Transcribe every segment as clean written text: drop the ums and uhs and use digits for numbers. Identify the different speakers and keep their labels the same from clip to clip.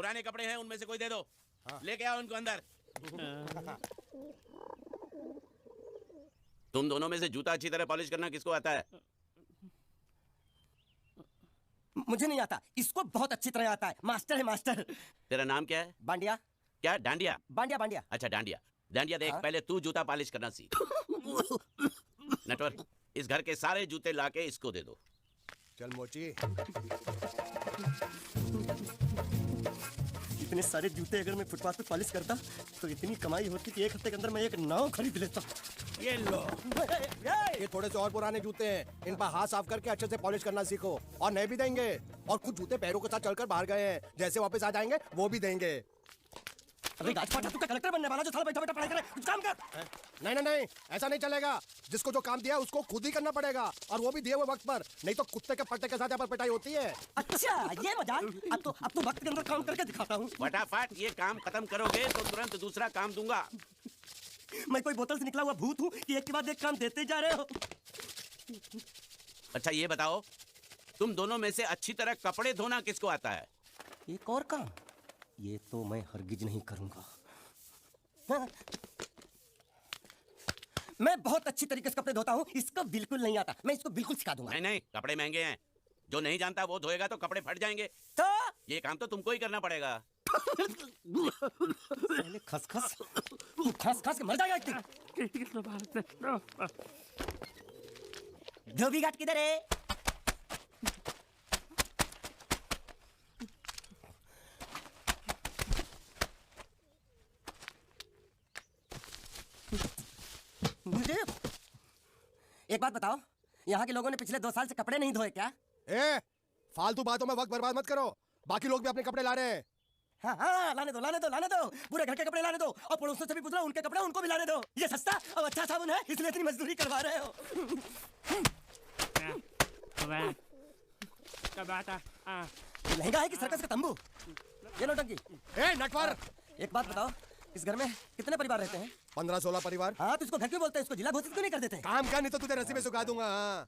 Speaker 1: पुराने कपड़े हैं उनमें से कोई दे दो। लेके आओ उनको अंदर। तुम दोनों में से जूता अच्छी तरह पॉलिश करना किसको आता है?
Speaker 2: मुझे नहीं आता, इसको बहुत अच्छी तरह आता है। मास्टर है मास्टर।
Speaker 1: तेरा नाम क्या है?
Speaker 2: बांडिया।
Speaker 1: क्या? डांडिया?
Speaker 2: बांडिया बांडिया।
Speaker 1: अच्छा डांडिया। डांडिया देख, पहले तू जूता पॉलिश करना सीख। नटवर, इस घर के सारे जूते लाके इसको दे दो।
Speaker 3: चल मोची।
Speaker 2: इतने सारे जूते अगर मैं फुटपाथ पे पॉलिश करता तो इतनी कमाई होती कि एक हफ्ते के अंदर मैं एक नाव खरीद लेता।
Speaker 3: ये लो, ये थोड़े से और पुराने जूते हैं, इन पर हाथ साफ करके अच्छे से पॉलिश करना सीखो। और नए भी देंगे। और कुछ जूते पैरों के साथ चलकर बाहर गए हैं, जैसे वापस आ जाएंगे वो भी देंगे।
Speaker 2: अरे गाजपाटा, तू क्या कलेक्टर बनने वाला जो साला बैठा बैठा पढ़ाई करे? कुछ काम कर।
Speaker 3: नहीं नहीं नहीं, ऐसा नहीं चलेगा। जिसको जो काम दिया है उसको खुद ही करना पड़ेगा, और वो भी दिए हुए वक्त पर। नहीं तो कुत्ते के पट्टे के साथ यहाँ पर पिटाई होती है।
Speaker 2: अच्छा ये मजाक। अब तो वक्त के अंदर काम करके दिखाता हूँ।
Speaker 1: फटाफट ये काम खत्म करोगे तो तुरंत दूसरा काम दूंगा।
Speaker 2: मैं कोई बोतल से निकला हुआ भूत हूँ कि एक के बाद एक काम देते जा रहे हो?
Speaker 1: अच्छा ये बताओ, तुम दोनों में से अच्छी तरह कपड़े धोना किसको आता है?
Speaker 2: एक और काम? ये तो मैं हरगिज नहीं करूंगा। हाँ। मैं बहुत अच्छी तरीके से कपड़े धोता हूँ, इसको बिल्कुल नहीं आता। मैं इसको बिल्कुल सिखा दूंगा।
Speaker 1: नहीं नहीं, कपड़े महंगे हैं। जो नहीं जानता वो धोएगा तो कपड़े फट जाएंगे।
Speaker 2: तो
Speaker 1: ये काम तो तुमको ही करना पड़ेगा।
Speaker 2: पहले खसखस के मर जाएगा एक दिन। धोबी घाट किधर है? मुझे एक बात बताओ, यहाँ के लोगों ने पिछले 2 साल से कपड़े नहीं धोए क्या?
Speaker 3: फालतू बातों में वक्त बर्बाद मत करो। बाकी लोग भी अपने कपड़े ला रहे हैं।
Speaker 2: हाँ हाँ, लाने दो पूरे घर के कपड़े लाने दो। और पड़ोसों से भी पूछ लो, उनके कपड़े उनको भी लाने दो। ये सस्ता और अच्छा साबुन है, इसलिए इतनी मजदूरी करवा रहे हो। लहंगा है कि सर्कस का तंबू? ये नौटंकी।
Speaker 3: नटवर,
Speaker 2: एक बात बताओ, इस घर में कितने परिवार रहते हैं?
Speaker 3: 15-16 परिवार।
Speaker 2: हाँ तो इसको घर क्यों बोलते हैं? इसको जिला घोषित क्यों नहीं कर देते?
Speaker 3: काम क्या, नहीं तो तुझे रस्सी में सुखा दूंगा।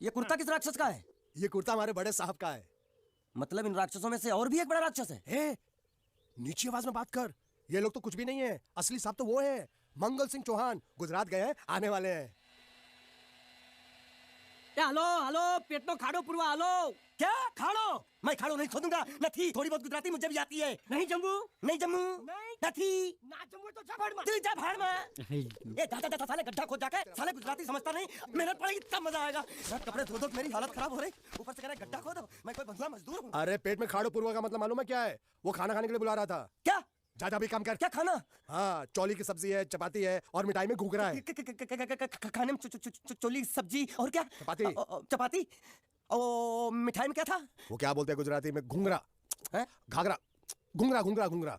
Speaker 2: ये कुर्ता किस राक्षस का है?
Speaker 3: ये कुर्ता हमारे बड़े साहब का है।
Speaker 2: मतलब इन राक्षसों में से और भी एक बड़ा राक्षस है?
Speaker 3: नीची आवाज में बात कर। ये लोग तो कुछ भी नहीं है, असली साहब तो वो है मंगल सिंह चौहान। गुजरात गए हैं, आने वाले हैं।
Speaker 2: हेलो हेलो, पेट तो खाड़ो पुरवा। हेलो क्या खाड़ो? मैं खाड़ो नहीं खोदूंगा। नथी, थोड़ी बहुत गुजराती मुझे भी आती है। नहीं जम्मू नथी ना जम्मू तो जा भाड़ में। तू जा भाड़ में। ये दादा साले गड्ढा खोद जाके साले गुजराती समझता नहीं। मेहनत पड़ेगी तब मजा आएगा। कपड़े धो मेरी हालत खराब हो रही, ऊपर से कह रहा गड्ढा खोदो। मैं कोई बंधुआ मजदूर हूँ?
Speaker 3: अरे पेट में खाड़ो पुरवा का मतलब मालूम है क्या है? वो खाना खाने के लिए बुला रहा था।
Speaker 2: क्या?
Speaker 3: जा भी काम कर।
Speaker 2: क्या खाना?
Speaker 3: हाँ, चौली की सब्जी है, चपाती है और मिठाई में घुघरा है।
Speaker 2: खाने में चोली सब्जी और क्या? चपाती। ओ मिठाई में क्या था?
Speaker 3: वो क्या बोलते हैं गुजराती में? घुंघरा है? घाघरा। घुंघरा।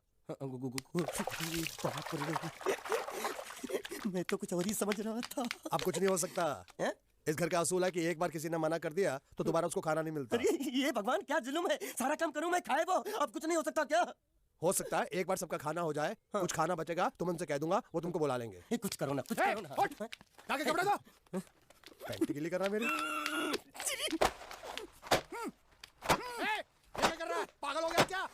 Speaker 2: मैं तो कुछ और ही समझ रहा था।
Speaker 3: अब कुछ नहीं हो सकता है? इस घर का असूल है कि एक बार किसी ने मना कर दिया तो दोबारा उसको खाना नहीं मिलता।
Speaker 2: अरे ये भगवान क्या जुल्म है? सारा काम करूं मैं, खाए वो। अब कुछ नहीं हो सकता क्या?
Speaker 3: हो सकता है एक बार सबका खाना हो जाए। हाँ। कुछ खाना बचेगा तो मैं उनसे कह दूंगा, वो तुमको बुला लेंगे।
Speaker 2: कुछ करो ना, कुछ करो ना।
Speaker 3: जाके कपड़े दो। पैंटी गिली कर रहा मेरी। क्या कर रहा है? पागल हो गया क्या?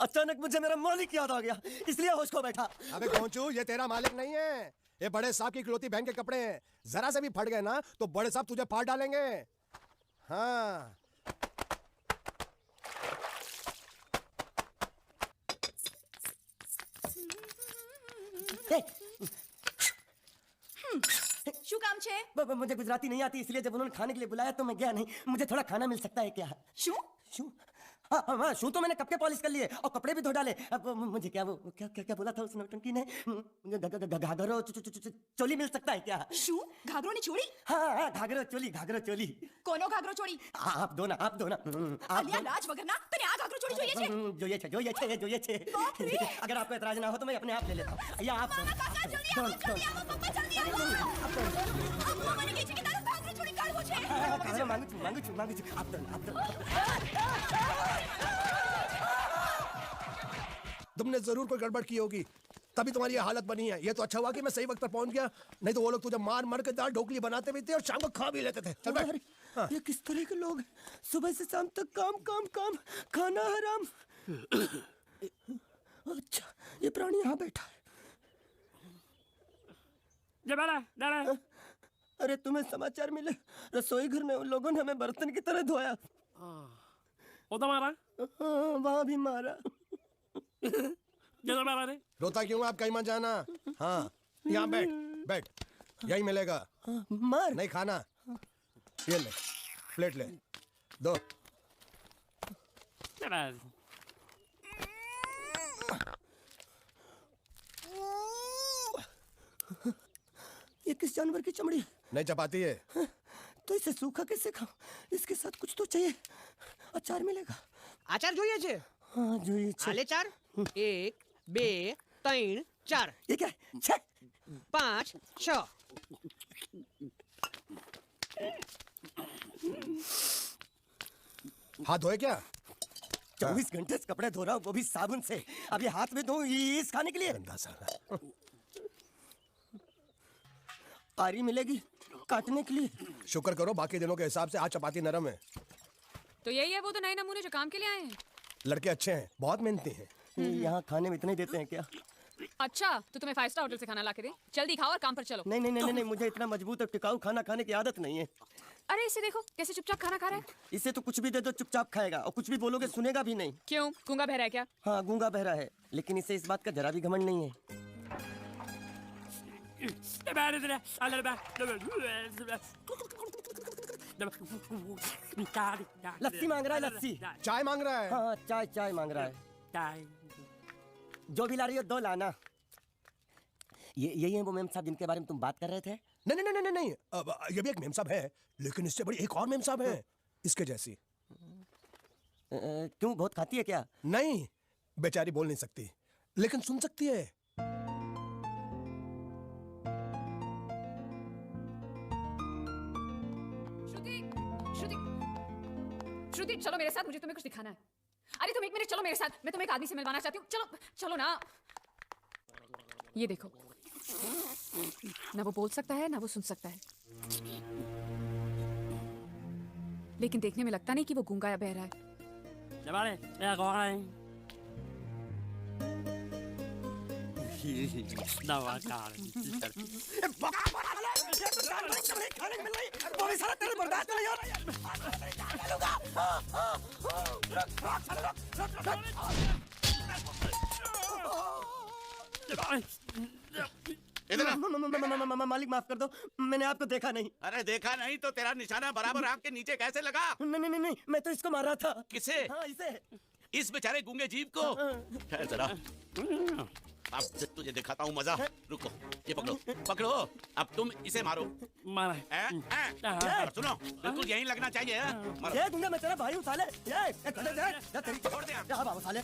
Speaker 2: अचानक मुझे मेरा मालिक याद आ गया, इसलिए होश खो बैठा।
Speaker 3: अबे गोंचू, ये तेरा मालिक नहीं है, ये बड़े साहब की इकलौती बहन के कपड़े हैं। जरा से भी फट गए ना तो बड़े साहब तुझे फाड़ डालेंगे। हाँ
Speaker 4: શું કામ છે?
Speaker 2: मुझे गुजराती नहीं आती, इसलिए जब उन्होंने खाने के लिए बुलाया तो मैं गया नहीं। मुझे थोड़ा खाना मिल सकता है क्या?
Speaker 4: શું?
Speaker 2: शू? हाँ, शू तो मैंने कब के पॉलिश कर लिए और कपड़े भी धो डाले। अब मुझे क्या बोला था उस नौटंकी ने? घाघरो चोली मिल सकता है क्या?
Speaker 4: શું? ઘાઘરોની છોડી?
Speaker 2: हाँ, घाघरो चोली।
Speaker 4: કોનો ઘાઘરો છોડી?
Speaker 2: आप दो ना।
Speaker 4: અલ્યા લાજ વગરના તને આ ઘાઘરો છોડી જોઈએ છે?
Speaker 2: જોઈએ છે। अगर आपको एतराज ना हो तो मैं अपने आप ले लेता हूँ। या आप
Speaker 4: મારા કાકા જલ્દી આવો, જલ્દી આવો, પપ્પા જલ્દી આવો। અમ્મા મને કહે છે કે તારો ઘાઘરો છોડી કાઢવો છે।
Speaker 2: मांगू छू। आप दो।
Speaker 3: तुमने जरूर कोई गड़बड़ की होगी, तभी तुम्हारी ये हालत बनी है। ये तो अच्छा हुआ कि मैं सही वक्त पर पहुंच गया, नहीं तो वो लोग तुझे मार मार के दाल ढोकली बनाते भी थे और शाम को खा भी लेते थे। चल बैठ।
Speaker 2: अरे, ये किस तरह के लोग हैं? सुबह से शाम तक काम काम काम, खाना हराम। अच्छा, ये प्राणी यहाँ बैठा है। अरे तुम्हें समाचार मिले? रसोई घर में उन लोगों ने हमें बर्तन की तरह धोया। वहाँ भी मारा।
Speaker 3: रोता क्यों? आप कहीं मत जाना। हाँ, यहाँ बैठ बैठ, यही मिलेगा।
Speaker 2: मार
Speaker 3: नहीं खाना, ये ले, प्लेट ले, दो।
Speaker 2: ये किस जानवर की चमड़ी है?
Speaker 3: नहीं चपाती है।
Speaker 2: तो इसे सूखा कैसे खाऊं? इसके साथ कुछ तो चाहिए। अचार मिलेगा?
Speaker 5: આચાર જોઈએ છે
Speaker 2: हाँ જોઈએ છે।
Speaker 5: આલે ચાર 1 2 3 4
Speaker 2: ये क्या है? छे!
Speaker 5: 5 6
Speaker 3: हाथ धोए क्या?
Speaker 2: 24 घंटे से कपड़े धो रहा हूँ, वो भी साबुन से। अब ये हाथ में धो इस खाने के लिए?
Speaker 3: गंदा साला।
Speaker 2: आरी मिलेगी काटने के लिए?
Speaker 3: शुक्र करो बाकी दिनों के हिसाब से आज चपाती नरम है।
Speaker 6: तो यही है वो तो नए नमूने जो काम के लिए आए हैं।
Speaker 3: लड़के अच्छे हैं, बहुत मेहनती हैं।
Speaker 2: यहाँ खाने में इतने ही देते हैं क्या?
Speaker 6: अच्छा तो तुम्हें 5 स्टार होटल से खाना ला के दे। जल्दी खाओ और काम पर चलो।
Speaker 2: नहीं नहीं नहीं नहीं, मुझे इतना मजबूत और टिकाऊ खाना खाने की आदत नहीं है।
Speaker 6: अरे इसे देखो कैसे चुपचाप खाना खा रहा है।
Speaker 2: इसे तो कुछ भी दे दो चुपचाप खाएगा, और कुछ भी बोलोगे सुनेगा भी नहीं।
Speaker 6: क्यों, गूंगा बहरा है क्या?
Speaker 2: हाँ गूंगा बहरा है, लेकिन इसे इस बात का जरा भी घमंड नहीं है। लस्सी मांग रहा है, लस्सी।
Speaker 3: चाय मांग रहा है।
Speaker 2: हाँ चाय चाय मांग रहा है। जो भी ला रही हो 2 लाना। ये यही है वो मेम साहब जिनके बारे में तुम बात कर रहे थे?
Speaker 3: नहीं नहीं नहीं नहीं नहीं, अब ये भी एक मेम साहब है, लेकिन इससे बड़ी एक और मेम साहब है, इसके जैसी।
Speaker 2: क्यों, बहुत खाती है क्या?
Speaker 3: नहीं, बेचारी बोल नहीं सकती, लेकिन सुन सकती है।
Speaker 6: श्रुति श्रुति श्रुति चलो मेरे साथ, मुझे तुम्हें कुछ दिखाना है। अरे तुम 1 मिनट चलो मेरे साथ, मैं तुम्हें एक आदमी से मिलवाना चाहती हूँ। चलो चलो ना। ये देखो, ना वो बोल सकता है ना वो सुन सकता है, लेकिन देखने में लगता नहीं कि वो गूंगा या बहरा है।
Speaker 1: इधर आ।
Speaker 2: मालिक माफ कर दो, मैंने आपको देखा नहीं।
Speaker 1: अरे देखा नहीं तो तेरा निशाना बराबर आंख के नीचे कैसे लगा?
Speaker 2: नहीं नहीं नहीं, मैं तो इसको मार रहा था।
Speaker 1: किसे?
Speaker 2: हाँ इसे।
Speaker 1: इस बेचारे गूंगे जीव को? ठहर जरा, अब तुझे दिखाता हूँ मजा। रुको, ये पकड़ो पकड़ो, अब तुम इसे मारो। सुनो, बिल्कुल यहीं लगना चाहिए। मारो।
Speaker 2: ये गूंगा, मैं तेरा भाई हूँ साले। ये
Speaker 1: छोड़ दे।
Speaker 2: जा बाबू साले।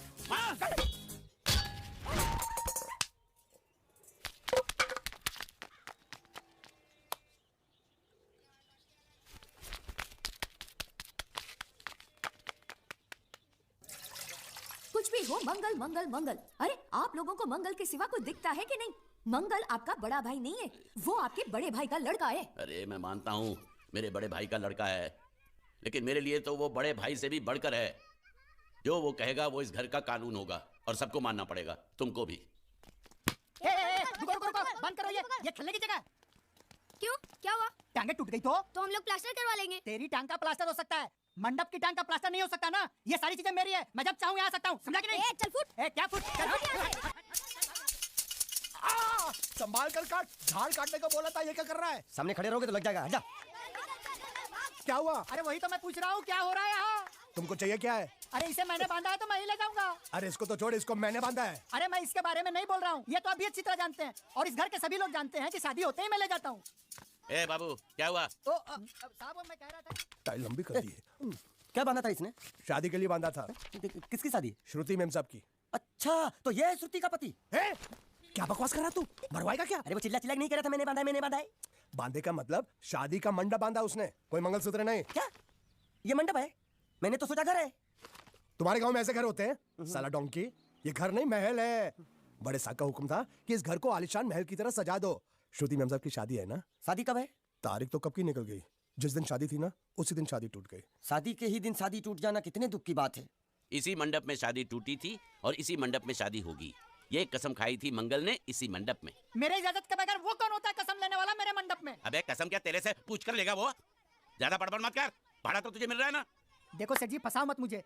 Speaker 4: कुछ भी हो, मंगल मंगल मंगल। अरे आप लोगों को मंगल के सिवा कोई दिखता है कि नहीं? मंगल आपका बड़ा भाई नहीं है, वो आपके बड़े भाई का लड़का है।
Speaker 1: अरे मैं मानता हूँ मेरे बड़े भाई का लड़का है, लेकिन मेरे लिए तो वो बड़े भाई से भी बढ़कर है। जो वो कहेगा वो इस घर का कानून होगा और सबको मानना पड़ेगा, तुमको भी।
Speaker 5: रुको रुको रुको, बंद करो ये खेलने की जगह।
Speaker 4: क्यों, क्या हुआ?
Speaker 5: टांगे टूट गई तो
Speaker 4: हम लोग प्लास्टर करवा लेंगे।
Speaker 5: तेरी टांग का प्लास्टर हो सकता है, मंडप की टांग का प्लास्टर नहीं हो सकता ना। ये सारी चीजें मेरी है, मैं जब चाहूँ आ सकता हूँ, समझा कि नहीं?
Speaker 4: चल फुट।
Speaker 5: क्या फुट?
Speaker 3: संभाल कर काट, झाड़ काटने को बोला था, ये क्या कर रहा है?
Speaker 2: सामने खड़े रहोगे तो लग जाएगा। हट जा।
Speaker 3: क्या हुआ?
Speaker 5: अरे वही तो मैं पूछ रहा हूँ, क्या हो रहा है यहाँ?
Speaker 3: तुमको चाहिए क्या है?
Speaker 5: अरे इसे मैंने बांधा है तो मैं ही ले जाऊंगा।
Speaker 3: अरे इसको तो छोड़, इसको मैंने बांधा है।
Speaker 5: अरे मैं इसके बारे में नहीं बोल रहा हूँ, ये तो अभी अच्छी तरह जानते हैं, और इस घर के सभी लोग जानते हैं कि शादी होते ही मैं ले जाता हूँ।
Speaker 1: ए बाबू, क्या हुआ?
Speaker 5: तो साहब मैं कह रहा था,
Speaker 3: टाई लंबी कर दी है।
Speaker 2: क्या बांधा था इसने?
Speaker 3: शादी के लिए बांधा था।
Speaker 2: किसकी शादी?
Speaker 3: श्रुति मेम साहब की।
Speaker 2: अच्छा, तो ये है श्रुति का पति?
Speaker 3: ए? क्या बकवास कर रहा तू? मरवाएगा क्या?
Speaker 2: अरे वो चिल्ला चिल्ला नहीं कर रहा था, मैंने बांधा है, मैंने बांधा है।
Speaker 3: बांधे का मतलब शादी का मंडप बांधा उसने, कोई मंगलसूत्र नहीं।
Speaker 2: क्या ये मंडप है? मैंने तो सोचा घर है।
Speaker 3: तुम्हारे गांव में ऐसे घर होते हैं? साला डोंकी, ये घर नहीं महल है। बड़े साहब का हुक्म था कि इस घर को आलिशान महल की तरह सजा दो। श्रुति मैम साहब की शादी है ना?
Speaker 2: शादी कब है?
Speaker 3: तारीख तो कब की निकल गई। जिस दिन शादी थी ना उसी दिन शादी टूट गई।
Speaker 2: शादी के ही दिन शादी टूट जाना कितने दुख की बात है।
Speaker 1: इसी मंडप में शादी टूटी थी और इसी मंडप में शादी होगी। ये कसम खाई थी मंगल ने इसी मंडप में।
Speaker 5: मेरे इजाजत के बगैर वो कौन होता है कसम लेने वाला मेरे मंडप में?
Speaker 1: अबे कसम क्या तेरे से पूछ कर लेगा वो? ज्यादा बड़बड़ मत कर, भाड़ा तो तुझे मिल रहा है ना।
Speaker 5: देखो सेठ जी, फंसाओ मत मुझे।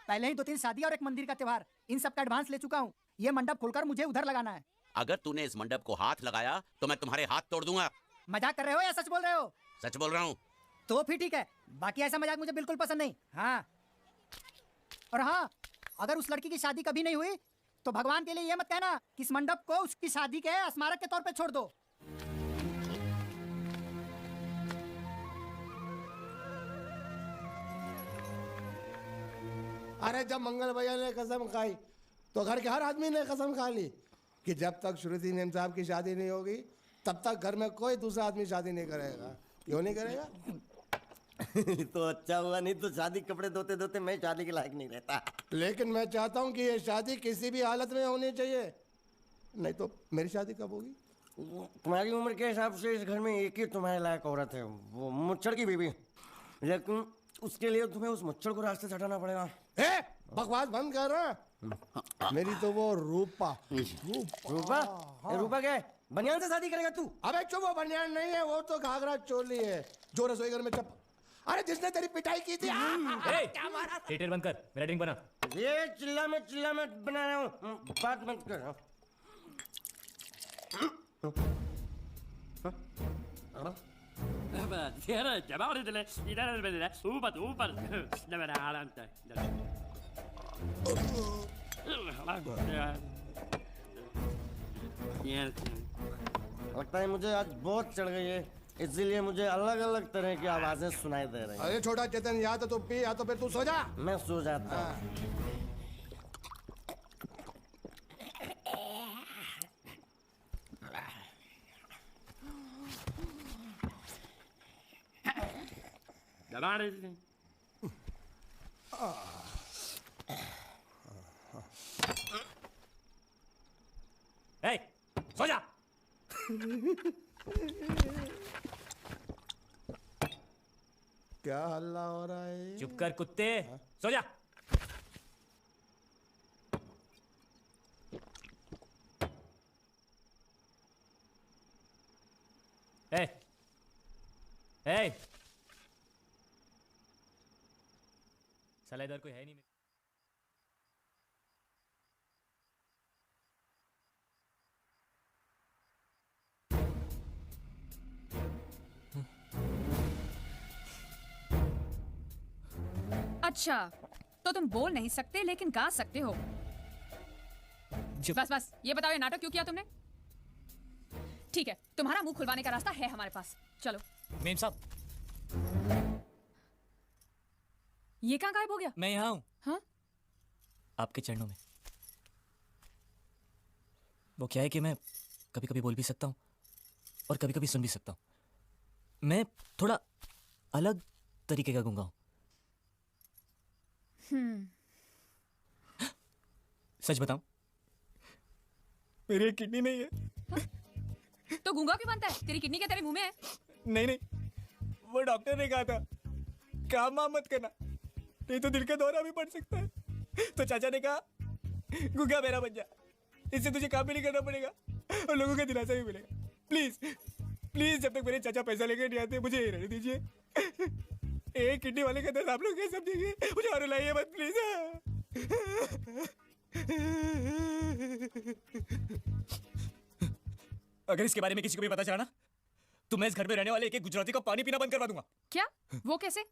Speaker 5: पहले ही 2-3 शादी और एक मंदिर का त्योहार, इन सब का एडवांस ले चुका हूँ। ये मंडप खोलकर मुझे उधर लगाना है।
Speaker 1: अगर तूने इस मंडप को हाथ लगाया तो मैं तुम्हारे हाथ तोड़ दूंगा।
Speaker 5: मजाक कर रहे हो या सच बोल रहे हो?
Speaker 1: सच बोल रहा हूँ।
Speaker 5: तो फिर ठीक है, बाकी ऐसा मजाक मुझे बिल्कुल पसंद नहीं। हाँ, और हाँ, अगर उस लड़की की शादी कभी नहीं हुई तो भगवान के लिए ये मत कहना कि इस मंडप को उसकी शादी के स्मारक के तौर पे छोड़ दो।
Speaker 3: अरे जब मंगल भैया ने कसम खाई तो घर के हर आदमी ने कसम खा ली कि जब तक श्रुति नेम साहब की शादी नहीं होगी तब तक घर में कोई दूसरा आदमी शादी नहीं करेगा। क्यों नहीं करेगा?
Speaker 2: तो अच्छा हुआ, नहीं तो शादी कपड़े धोते धोते मैं शादी के लायक नहीं रहता।
Speaker 3: लेकिन मैं चाहता हूँ कि ये शादी किसी भी हालत में होनी चाहिए, नहीं तो मेरी शादी कब होगी?
Speaker 2: तुम्हारी उम्र के हिसाब से इस घर में एक ही तुम्हारे लायक औरत है, वो मुच्छड़ की बीवी। लेकिन उसके लिए तुम्हें उस मुच्छड़ को रास्ते से हटाना पड़ेगा।
Speaker 3: बकवास बंद कर रहा। मेरी तो वो रूपा।
Speaker 2: रूपा? रूपा क्या है? बनियान से शादी करेगा तू?
Speaker 3: अबे चुप, वो बनियान नहीं है, वो तो घाघरा चोली है जो रसोई घर में अरे जिसने तेरी पिटाई की थी। क्या मारा?
Speaker 7: थिएटर बंद कर, मेरा ड्रिंक बना।
Speaker 2: ये चिल्ला में बना रहा हूँ, बात मत कर। लगता है मुझे आज बहुत चढ़ गई है, इसीलिए मुझे अलग अलग तरह की आवाजें सुनाई दे रही हैं।
Speaker 3: अरे छोटा चेतन, या तो तू पी या तो फिर तू सो जा।
Speaker 2: मैं सो जाता हूँ।
Speaker 7: ए, सो जा।
Speaker 3: क्या हल्ला हो रहा है?
Speaker 7: चुप कर कुत्ते, सो जा। ए, ए, साला इधर कोई है नहीं।
Speaker 6: अच्छा, तो तुम बोल नहीं सकते लेकिन गा सकते हो। बस बस ये बताओ, ये नाटक क्यों किया तुमने? ठीक है, तुम्हारा मुंह खुलवाने का रास्ता है हमारे पास, चलो।
Speaker 7: मेम साहब,
Speaker 6: ये कहाँ गायब हो गया?
Speaker 7: मैं यहाँ हूँ।
Speaker 6: हाँ?
Speaker 7: आपके चरणों में। वो क्या है कि मैं कभी कभी बोल भी सकता हूँ और कभी कभी सुन भी सकता हूँ। मैं थोड़ा अलग तरीके का गूंगा हूँ। सच बताऊं, मेरी एक किडनी नहीं है।
Speaker 6: हाँ? तो गूंगा क्यों बनता है? तेरी किडनी क्या तेरे मुंह में है?
Speaker 7: नहीं नहीं, वो डॉक्टर ने कहा था काम वाम मत करना, नहीं तो दिल का दौरा भी पड़ सकता है। तो चाचा ने कहा गूंगा मेरा बन जा, इससे तुझे काम भी नहीं करना पड़ेगा और लोगों का दिलासा भी मिलेगा। प्लीज प्लीज, जब तक मेरे चाचा पैसा लेकर नहीं आते मुझे ये रहने दीजिए। एक किडनी वाले का दर्द आप लोग कैसे समझेंगे? मुझे और रुलाइए मत प्लीज। अगर इसके बारे में किसी को भी पता चला ना तो मैं इस घर में रहने वाले एक गुजराती को पानी पीना बंद करवा दूंगा।
Speaker 6: क्या? वो कैसे?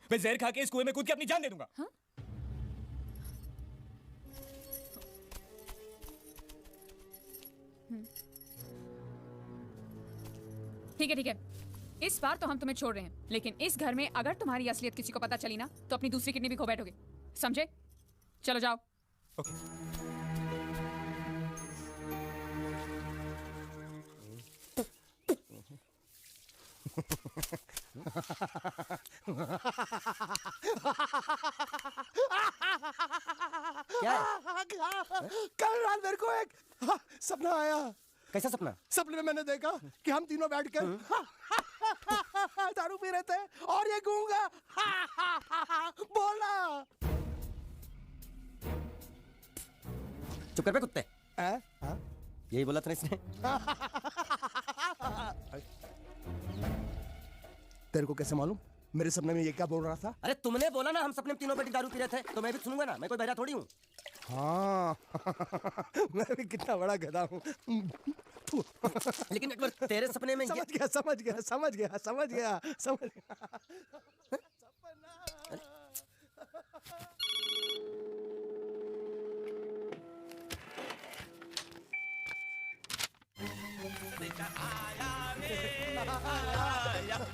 Speaker 7: मैं जहर खा के इस कुएं में कूद के अपनी जान दे दूंगा।
Speaker 6: हाँ? ठीक है ठीक है, इस बार तो हम तुम्हें छोड़ रहे हैं, लेकिन इस घर में अगर तुम्हारी असलियत किसी को पता चली ना तो अपनी दूसरी किडनी भी खो बैठोगे, समझे? चलो जाओ।
Speaker 3: क्या है? कल रात
Speaker 2: कैसा सपना?
Speaker 3: सपने में मैंने देखा कि हम तीनों बैठ कर दारू पी रहे थे और ये गूंगा बोला।
Speaker 2: चुप कर बे कुत्ते।
Speaker 3: हाँ? हाँ?
Speaker 2: यही बोला था ना इसने।
Speaker 3: तेरे को कैसे मालूम मेरे सपने में ये क्या बोल रहा था?
Speaker 2: अरे तुमने बोला ना हम सपने में तीनों बेटी दारू पी रहे थे, तो मैं भी सुनूंगा ना, मैं कोई बहरा थोड़ी हूँ।
Speaker 3: हाँ मैं भी कितना बड़ा गधा हूँ।
Speaker 2: लेकिन एक बार तेरे सपने में
Speaker 3: समझ गया समझ गया समझ गया समझ गया समझ गया।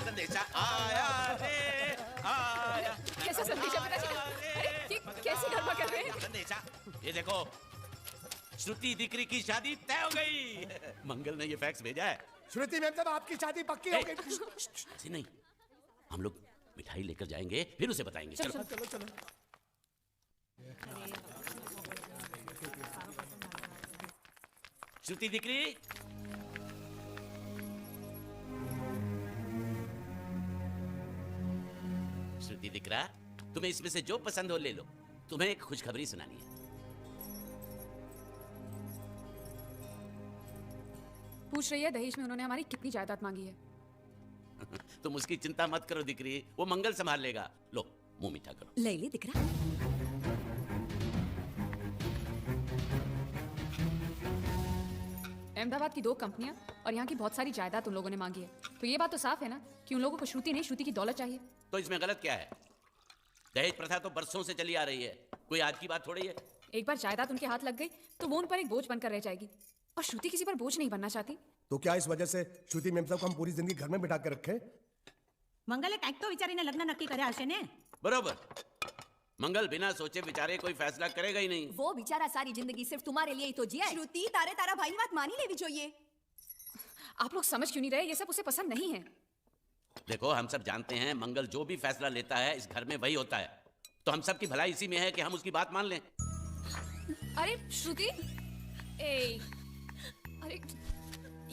Speaker 1: संदेशा आया रे आया।
Speaker 6: कैसा संदेशा पिताजी? अरे ये कैसी गड़बड़ कर रहे हैं?
Speaker 1: संदेशा, ये देखो श्रुति दिकरी की शादी तय हो गई। मंगल ने ये फैक्स भेजा है।
Speaker 3: श्रुति मैम साहब आपकी शादी पक्की हो गई।
Speaker 1: ऐसे नहीं, हम लोग मिठाई लेकर जाएंगे फिर उसे बताएंगे। चलो
Speaker 3: चलो चलो।
Speaker 1: श्रुति दिकरी, श्रुति दिकरा, तुम्हें इसमें से जो पसंद हो ले लो। तुम्हें एक खुशखबरी सुनानी है।
Speaker 6: पूछ रही है दहेज में उन्होंने हमारी कितनी जायदाद मांगी है।
Speaker 1: तुम उसकी चिंता मत करो दिकरी, वो मंगल संभाल लेगा। लो मुंह मीठा करो।
Speaker 4: ले ले दिख रहा।
Speaker 6: अहमदाबाद की 2 कंपनियां और यहाँ की बहुत सारी जायदाद उन लोगों ने मांगी है। तो ये बात तो साफ है ना कि उन लोगों को श्रुति नहीं, श्रुति की दौलत चाहिए।
Speaker 1: तो इसमें गलत क्या है? दहेज प्रथा तो बरसों से चली आ रही है, कोई आज की बात थोड़ी है।
Speaker 6: एक बार जायदाद उनके हाथ लग गई तो वो उन पर एक बोझ बनकर रह जाएगी, और श्रुति किसी पर बोझ नहीं बनना चाहती।
Speaker 3: तो क्या इस वजह से श्रुति मैम साहब को हम पूरी जिंदगी घर में बिठा के रखे?
Speaker 8: મંગલે કાંઈક તો વિચારીને લગ્ન નક્કી કર્યા હશે ને?
Speaker 1: बरोबर, मंगल बिना सोचे विचारे कोई फैसला करेगा ही नहीं।
Speaker 4: वो बेचारा सारी जिंदगी सिर्फ तुम्हारे लिए ही तो जिया है। श्रुति तारे तारा भाई बात मानी लेवी જોઈએ।
Speaker 6: आप लोग समझ क्यों नहीं रहे? ये सब उसे पसंद नहीं है।
Speaker 1: देखो हम सब जानते हैं मंगल जो भी फैसला लेता है इस घर में वही होता है, तो हम सब की भलाई इसी में है कि हम उसकी बात मान लें।
Speaker 6: अरे श्रुति, ए, अरे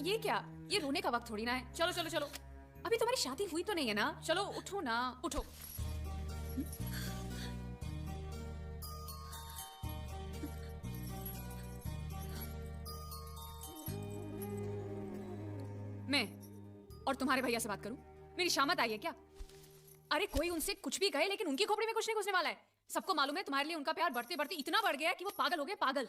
Speaker 6: ये क्या? ये रोने का वक्त थोड़ी ना है। चलो चलो चलो, अभी तुम्हारी शादी हुई तो नहीं है ना? चलो उठो ना, उठो। मैं और तुम्हारे भैया से बात करूं? मेरी शामत आई है क्या? अरे कोई उनसे कुछ भी कहे लेकिन उनकी खोपड़ी में कुछ नहीं घुसने वाला है। सबको मालूम है तुम्हारे लिए उनका प्यार बढ़ते बढ़ते इतना बढ़ गया है कि वो पागल हो गए, पागल।